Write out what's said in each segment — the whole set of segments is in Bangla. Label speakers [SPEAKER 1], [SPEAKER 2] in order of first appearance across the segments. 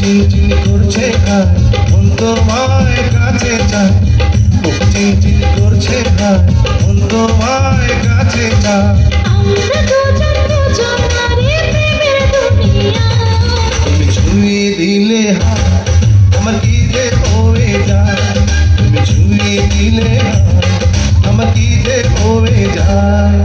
[SPEAKER 1] চিনচিন করছে গান, মন তোমায় কাছে চায়। বুক চিনচিন করছে গান, মন তোমায় কাছে চায়। তুমি ছুঁয়ে দিলে হাত, আমার কি যে হয়ে যায়। তুমি ছুঁয়ে দিলে হাত, আমার কি যে হয়ে যায়।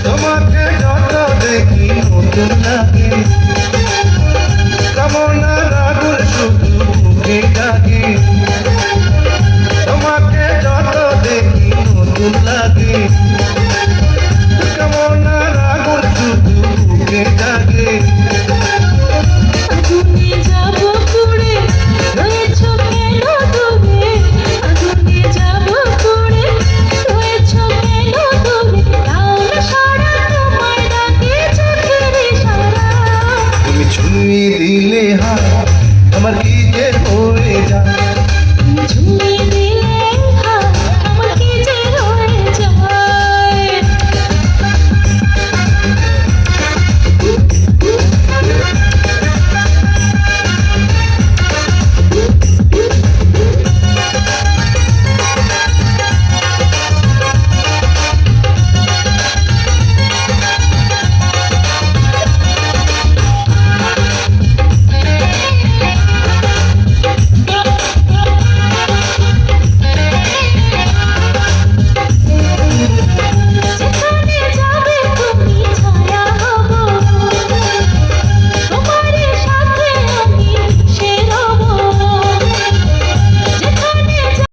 [SPEAKER 1] তোমাকে যত দেখি নতুন লাগে, কামনার আগুন শুধু বুকে জাগে। তোমাকে যত দেখি নতুন লাগে, কামনার আগুন শুধু বুকে জাগে।